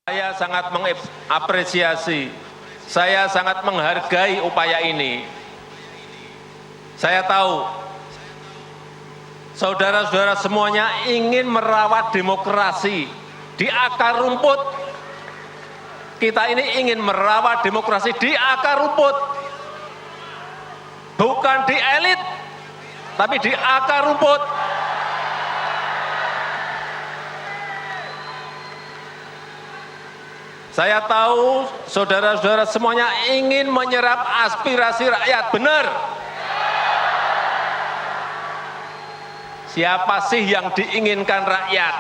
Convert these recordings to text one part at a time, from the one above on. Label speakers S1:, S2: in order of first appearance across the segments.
S1: Saya sangat mengapresiasi, saya sangat menghargai upaya ini. Saya tahu saudara-saudara semuanya ingin merawat demokrasi di akar rumput. Kita ini ingin merawat demokrasi di akar rumput, bukan di elit, tapi di akar rumput. Saya tahu saudara-saudara semuanya ingin menyerap aspirasi rakyat, benar. Siapa sih yang diinginkan rakyat?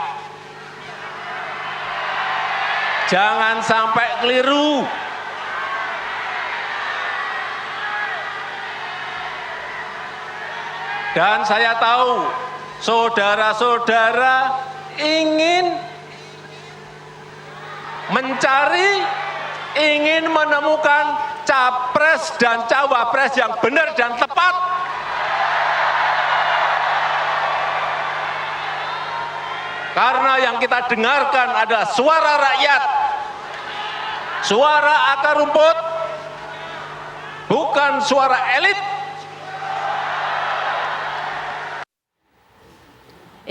S1: Jangan sampai keliru. Dan saya tahu saudara-saudara ingin mencari, ingin menemukan capres dan cawapres yang benar dan tepat. Karena yang kita dengarkan adalah suara rakyat, suara akar rumput, bukan suara elit.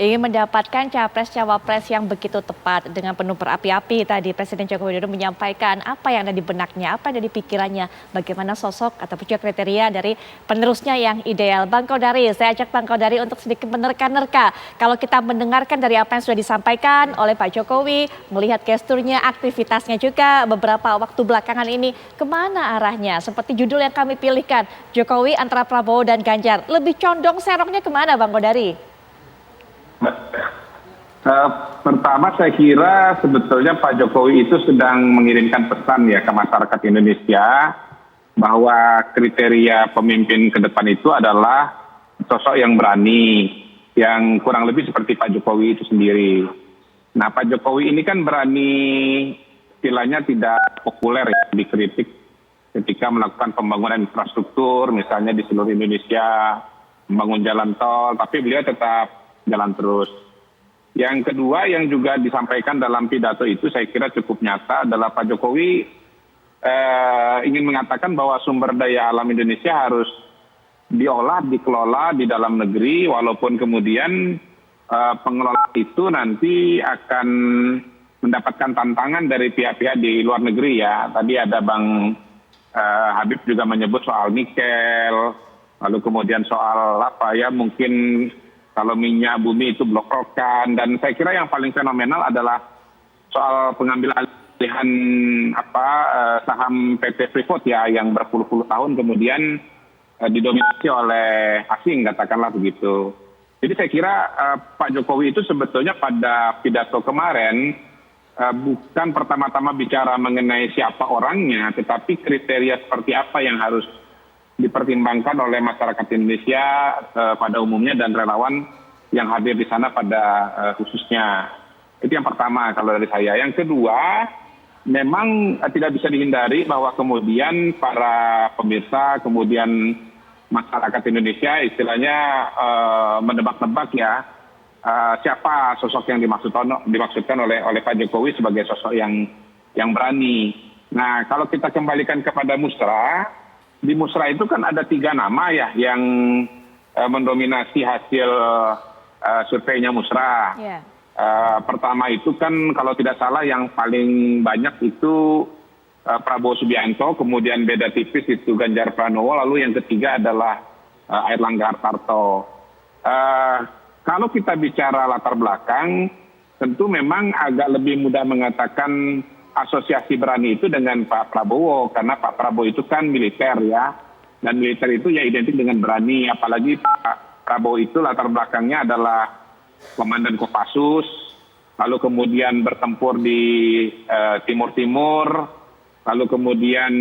S2: Ingin mendapatkan capres-cawapres yang begitu tepat dengan penuh berapi-api tadi Presiden Joko Widodo menyampaikan apa yang ada di benaknya, apa yang ada di pikirannya, bagaimana sosok ataupun juga kriteria dari penerusnya yang ideal. Bang Kodari, saya ajak Bang Kodari untuk sedikit menerka-nerka. Kalau kita mendengarkan dari apa yang sudah disampaikan oleh Pak Jokowi, melihat gesturnya, aktivitasnya juga beberapa waktu belakangan ini, kemana arahnya? Seperti judul yang kami pilihkan, Jokowi antara Prabowo dan Ganjar. Lebih condong serongnya kemana Bang Kodari?
S3: Pertama saya kira sebetulnya Pak Jokowi itu sedang mengirimkan pesan ya ke masyarakat Indonesia bahwa kriteria pemimpin ke depan itu adalah sosok yang berani, yang kurang lebih seperti Pak Jokowi itu sendiri. Nah Pak Jokowi ini kan berani, istilahnya tidak populer ya, dikritik ketika melakukan pembangunan infrastruktur misalnya di seluruh Indonesia, membangun jalan tol, tapi beliau tetap jalan terus. Yang kedua yang juga disampaikan dalam pidato itu saya kira cukup nyata adalah Pak Jokowi ingin mengatakan bahwa sumber daya alam Indonesia harus diolah, dikelola di dalam negeri, walaupun kemudian pengelola itu nanti akan mendapatkan tantangan dari pihak-pihak di luar negeri ya. Tadi ada Bang Habib juga menyebut soal nikel, lalu kemudian soal apa ya, mungkin kalau minyak bumi itu blok-blokan, dan saya kira yang paling fenomenal adalah soal pengambilan alihan saham PT Freeport ya, yang berpuluh-puluh tahun kemudian didominasi oleh asing, katakanlah begitu. Jadi saya kira Pak Jokowi itu sebetulnya pada pidato kemarin bukan pertama-tama bicara mengenai siapa orangnya, tetapi kriteria seperti apa yang harus dipertimbangkan oleh masyarakat Indonesia pada umumnya dan relawan yang hadir di sana pada khususnya. Itu yang pertama kalau dari saya. Yang kedua, memang tidak bisa dihindari bahwa kemudian para pemirsa, kemudian masyarakat Indonesia istilahnya menebak-nebak ya siapa sosok yang dimaksudkan oleh Pak Jokowi sebagai sosok yang berani. Nah kalau kita kembalikan kepada musra, di musra itu kan ada 3 nama ya yang mendominasi hasil surveinya musra. Yeah. Pertama itu kan kalau tidak salah yang paling banyak itu Prabowo Subianto, kemudian beda tipis itu Ganjar Pranowo, lalu yang ketiga adalah Airlangga Hartarto. Kalau kita bicara latar belakang, tentu memang agak lebih mudah mengatakan asosiasi berani itu dengan Pak Prabowo, karena Pak Prabowo itu kan militer ya, dan militer itu ya identik dengan berani, apalagi Pak Prabowo itu latar belakangnya adalah komandan Kopassus, lalu kemudian bertempur di Timur-Timur, lalu kemudian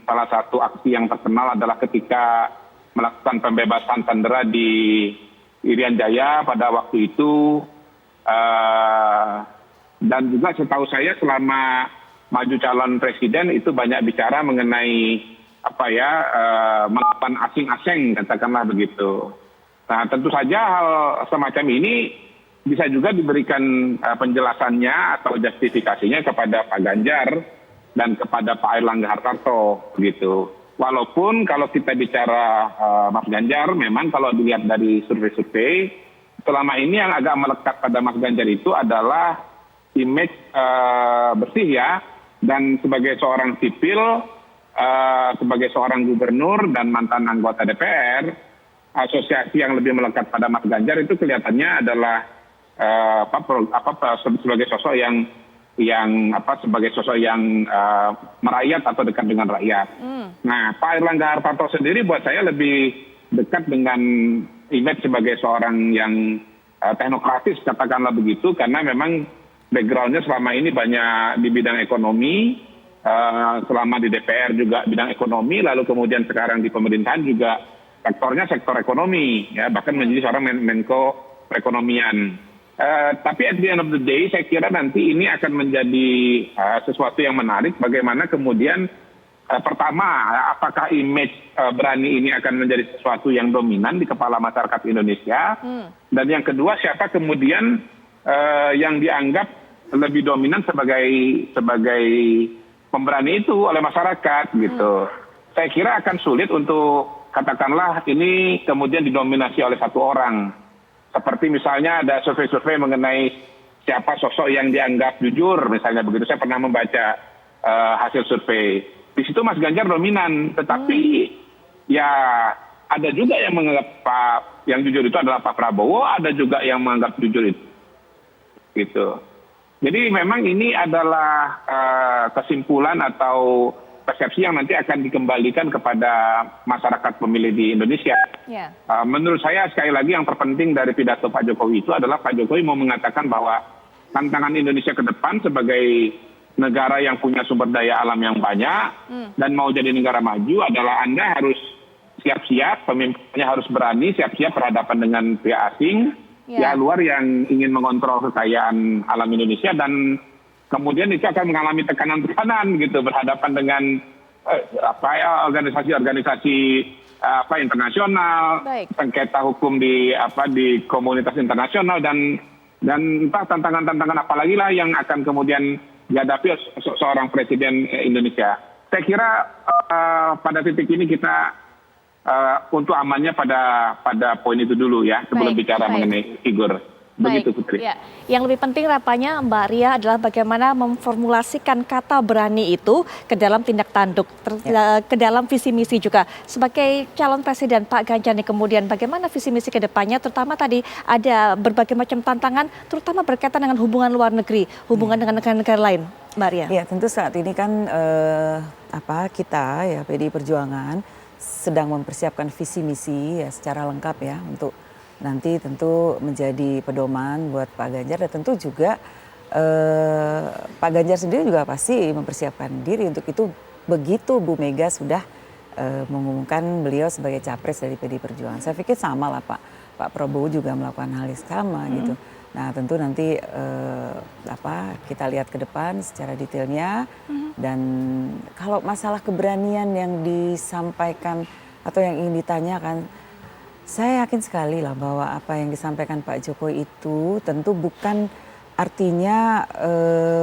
S3: salah satu aksi yang terkenal adalah ketika melakukan pembebasan sandera di Irian Jaya pada waktu itu, dan juga setahu saya selama maju calon presiden itu banyak bicara mengenai melakukan asing-asing, katakanlah begitu. Nah tentu saja hal semacam ini bisa juga diberikan penjelasannya atau justifikasinya kepada Pak Ganjar dan kepada Pak Airlangga Hartarto gitu. Walaupun kalau kita bicara Mas Ganjar, memang kalau dilihat dari survei-survei, selama ini yang agak melekat pada Mas Ganjar itu adalah image bersih ya, dan sebagai seorang sipil, sebagai seorang gubernur dan mantan anggota DPR, asosiasi yang lebih melekat pada Mas Ganjar itu kelihatannya adalah sebagai sosok yang sebagai sosok yang merayat atau dekat dengan rakyat. Nah, Pak Airlangga Hartarto sendiri buat saya lebih dekat dengan image sebagai seorang yang teknokratis, katakanlah begitu, karena memang backgroundnya selama ini banyak di bidang ekonomi, selama di DPR juga bidang ekonomi, lalu kemudian sekarang di pemerintahan juga sektornya sektor ekonomi, ya, bahkan menjadi seorang Menko Perekonomian. Tapi at the end of the day, saya kira nanti ini akan menjadi sesuatu yang menarik, bagaimana kemudian pertama, apakah image berani ini akan menjadi sesuatu yang dominan di kepala masyarakat Indonesia, dan yang kedua, siapa kemudian yang dianggap lebih dominan sebagai pemberani itu oleh masyarakat gitu. Saya kira akan sulit untuk katakanlah ini kemudian didominasi oleh satu orang. Seperti misalnya ada survei-survei mengenai siapa sosok yang dianggap jujur, misalnya begitu. Saya pernah membaca hasil survei. Di situ Mas Ganjar dominan, tetapi ya ada juga yang menganggap yang jujur itu adalah Pak Prabowo, ada juga yang menganggap jujur itu. Gitu. Jadi memang ini adalah kesimpulan atau persepsi yang nanti akan dikembalikan kepada masyarakat pemilih di Indonesia. Yeah. Menurut saya sekali lagi yang terpenting dari pidato Pak Jokowi itu adalah Pak Jokowi mau mengatakan bahwa tantangan Indonesia ke depan sebagai negara yang punya sumber daya alam yang banyak dan mau jadi negara maju adalah Anda harus siap-siap, pemimpinnya harus berani siap-siap berhadapan dengan pihak asing, pihak luar yang ingin mengontrol kekayaan alam Indonesia, dan kemudian itu akan mengalami tekanan-tekanan gitu berhadapan dengan organisasi-organisasi internasional, sengketa hukum di komunitas internasional, dan entah tantangan-tantangan apa lagi lah yang akan kemudian dihadapi seorang presiden Indonesia. Saya kira pada titik ini kita untuk amannya pada poin itu dulu ya, sebelum bicara mengenai figur. Begitu, Putri.
S2: Ya. Yang lebih penting rapanya Mbak Ria adalah bagaimana memformulasikan kata berani itu ke dalam tindak tanduk, ke dalam visi misi juga. Sebagai calon presiden Pak Ganjar nih, kemudian bagaimana visi misi ke depannya, terutama tadi ada berbagai macam tantangan, terutama berkaitan dengan hubungan luar negeri, hubungan dengan negara-negara lain, Mbak Ria.
S4: Ya, tentu saat ini kan kita ya PDI Perjuangan sedang mempersiapkan visi misi ya secara lengkap ya, untuk nanti tentu menjadi pedoman buat Pak Ganjar, dan tentu juga Pak Ganjar sendiri juga pasti mempersiapkan diri untuk itu begitu Bu Mega sudah mengumumkan beliau sebagai capres dari PDI Perjuangan. Saya pikir sama lah Pak Prabowo juga melakukan hal yang sama gitu. Nah tentu nanti kita lihat ke depan secara detailnya, dan kalau masalah keberanian yang disampaikan atau yang ingin ditanyakan, saya yakin sekali lah bahwa apa yang disampaikan Pak Jokowi itu tentu bukan artinya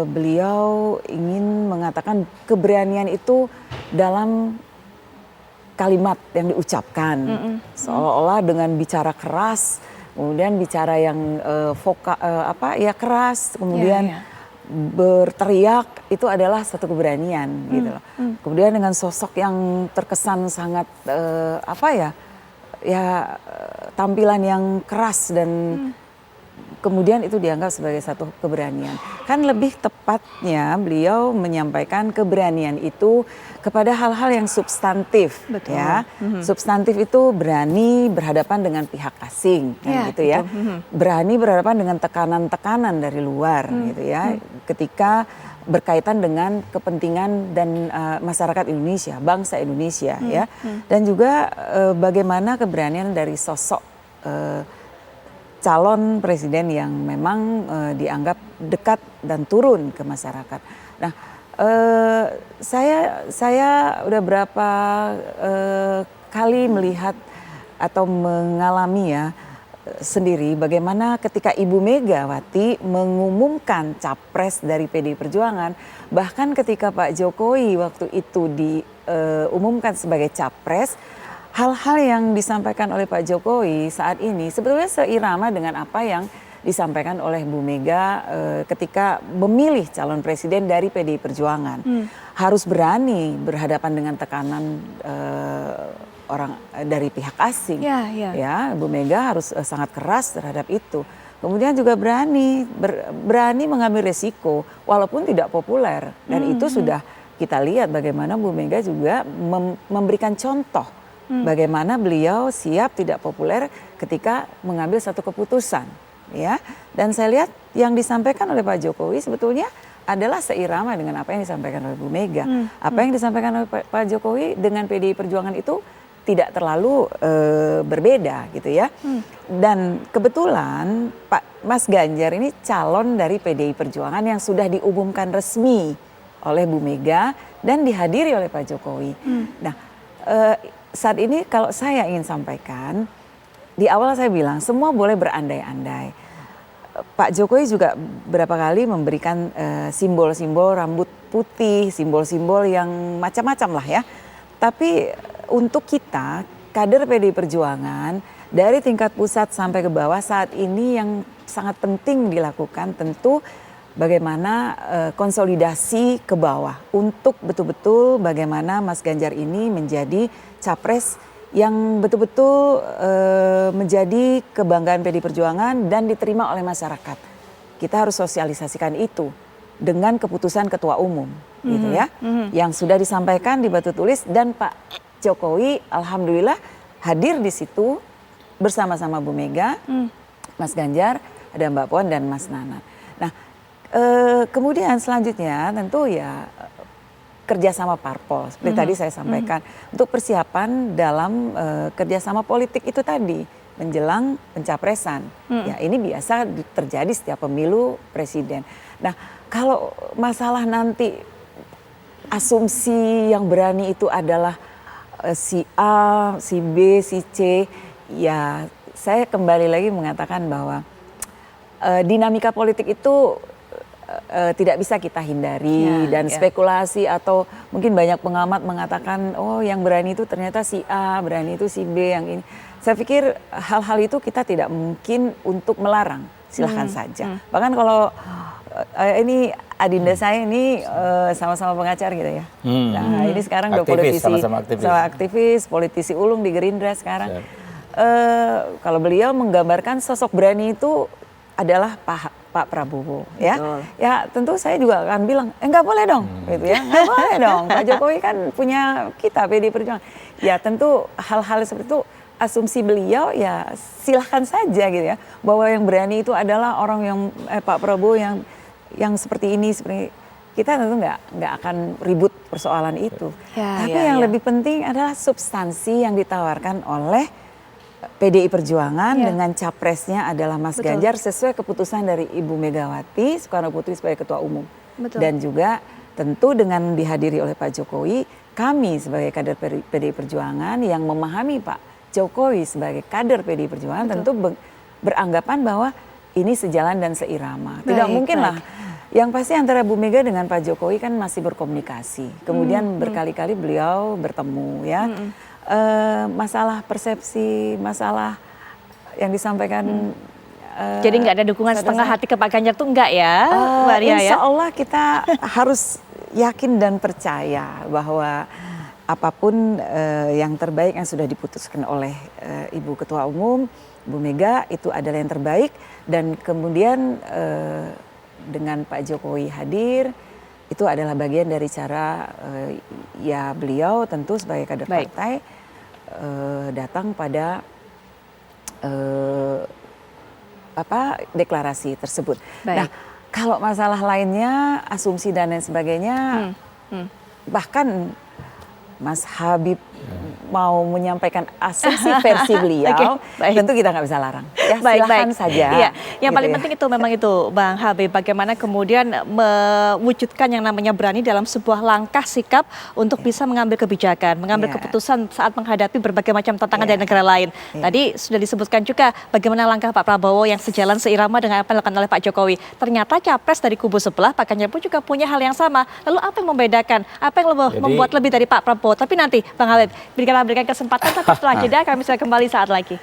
S4: beliau ingin mengatakan keberanian itu dalam kalimat yang diucapkan, seolah-olah dengan bicara keras, kemudian bicara yang keras, kemudian berteriak itu adalah satu keberanian gitu loh. Kemudian dengan sosok yang terkesan sangat tampilan yang keras dan kemudian itu dianggap sebagai satu keberanian. Kan lebih tepatnya beliau menyampaikan keberanian itu kepada hal-hal yang substantif. Betul. Ya. Substantif itu berani berhadapan dengan pihak asing kan gitu ya. Berani berhadapan dengan tekanan-tekanan dari luar gitu ya. Ketika berkaitan dengan kepentingan dan masyarakat Indonesia, bangsa Indonesia ya. Dan juga bagaimana keberanian dari sosok calon presiden yang memang dianggap dekat dan turun ke masyarakat. Nah, saya udah berapa kali melihat atau mengalami ya sendiri bagaimana ketika Ibu Megawati mengumumkan capres dari PDI Perjuangan, bahkan ketika Pak Jokowi waktu itu diumumkan sebagai capres, hal-hal yang disampaikan oleh Pak Jokowi saat ini sebetulnya seirama dengan apa yang disampaikan oleh Bu Mega ketika memilih calon presiden dari PDI Perjuangan. Harus berani berhadapan dengan tekanan orang dari pihak asing. Ya, Bu Mega harus sangat keras terhadap itu. Kemudian juga berani mengambil resiko walaupun tidak populer, dan itu sudah kita lihat bagaimana Bu Mega juga memberikan contoh bagaimana beliau siap tidak populer ketika mengambil satu keputusan, ya. Dan saya lihat yang disampaikan oleh Pak Jokowi sebetulnya adalah seirama dengan apa yang disampaikan oleh Bu Mega. Apa yang disampaikan oleh Pak Jokowi dengan PDI Perjuangan itu tidak terlalu berbeda gitu ya. Dan kebetulan Mas Ganjar ini calon dari PDI Perjuangan yang sudah diumumkan resmi oleh Bu Mega dan dihadiri oleh Pak Jokowi. Nah, saat ini kalau saya ingin sampaikan, di awal saya bilang semua boleh berandai-andai. Pak Jokowi juga berapa kali memberikan simbol-simbol rambut putih, simbol-simbol yang macam-macam lah ya. Tapi untuk kita, kader PDI Perjuangan, dari tingkat pusat sampai ke bawah saat ini yang sangat penting dilakukan tentu bagaimana konsolidasi ke bawah untuk betul-betul bagaimana Mas Ganjar ini menjadi capres yang betul-betul menjadi kebanggaan PDI Perjuangan dan diterima oleh masyarakat. Kita harus sosialisasikan itu dengan keputusan Ketua Umum, gitu ya, yang sudah disampaikan di batu tulis, dan Pak Jokowi alhamdulillah hadir di situ bersama-sama Bu Mega, Mas Ganjar, ada Mbak Puan dan Mas Nanan. Nah, kemudian selanjutnya tentu ya kerjasama parpol seperti tadi saya sampaikan untuk persiapan dalam kerjasama politik itu tadi menjelang pencapresan. Ya ini biasa terjadi setiap pemilu presiden. Nah kalau masalah nanti asumsi yang berani itu adalah si A, si B, si C, ya saya kembali lagi mengatakan bahwa dinamika politik itu tidak bisa kita hindari dan spekulasi atau mungkin banyak pengamat mengatakan oh yang berani itu ternyata si A, berani itu si B, yang ini. Saya pikir hal-hal itu kita tidak mungkin untuk melarang, silahkan saja. Bahkan kalau ini adinda saya ini sama-sama pengacara gitu ya. Nah ini sekarang udah politisi, sama aktivis, politisi ulung di Gerindra sekarang. Kalau beliau menggambarkan sosok berani itu adalah Pak Prabowo, ya. Betul. Ya tentu saya juga akan bilang, enggak boleh dong, gitu ya, enggak boleh dong. Pak Jokowi kan punya kita PDI Perjuangan. Ya tentu hal-hal seperti itu asumsi beliau ya silahkan saja gitu ya, bahwa yang berani itu adalah orang yang Pak Prabowo yang seperti ini, seperti kita tentu nggak akan ribut persoalan itu. Tapi yang lebih penting adalah substansi yang ditawarkan oleh PDI Perjuangan dengan capresnya adalah Mas Ganjar sesuai keputusan dari Ibu Megawati Soekarno Putri sebagai Ketua Umum. Dan juga tentu dengan dihadiri oleh Pak Jokowi, kami sebagai kader PDI Perjuangan yang memahami Pak Jokowi sebagai kader PDI Perjuangan tentu beranggapan bahwa ini sejalan dan seirama. Tidak mungkin lah. Yang pasti antara Bu Mega dengan Pak Jokowi kan masih berkomunikasi. Kemudian berkali-kali beliau bertemu ya. Masalah persepsi, masalah yang disampaikan.
S2: Jadi nggak ada dukungan setengah hati ke Pak Ganjar tuh enggak ya, Mbak Ria ya?
S4: Insya Allah kita harus yakin dan percaya bahwa apapun yang terbaik yang sudah diputuskan oleh Ibu Ketua Umum, Bu Mega itu adalah yang terbaik. Dan kemudian dengan Pak Jokowi hadir, itu adalah bagian dari cara ya beliau tentu sebagai kader partai datang pada deklarasi tersebut. Nah, kalau masalah lainnya, asumsi dan lain sebagainya, bahkan Mas Habib mau menyampaikan asumsi versi beliau,
S2: Oke, baik.
S4: tentu kita nggak bisa larang. Ya,
S2: Baik,
S4: silahkan
S2: baik.
S4: saja.
S2: Iya, yang
S4: gitu
S2: paling
S4: ya.
S2: penting itu memang itu, Bang Habib, bagaimana kemudian mewujudkan yang namanya berani dalam sebuah langkah sikap untuk bisa mengambil kebijakan, mengambil
S4: Iya.
S2: keputusan saat menghadapi berbagai macam tantangan
S4: Iya.
S2: dari negara lain.
S4: Iya.
S2: Tadi sudah disebutkan juga bagaimana langkah Pak Prabowo yang sejalan seirama dengan apa yang dilakukan oleh Pak Jokowi. Ternyata capres dari kubu sebelah, Pak Ganjar pun juga punya hal yang sama. Lalu apa yang membedakan? Apa yang membuat lebih dari Pak Prabowo? Tapi nanti, Bang Habib, berikan kesempatan, tapi setelah jeda kami bisa kembali saat lagi.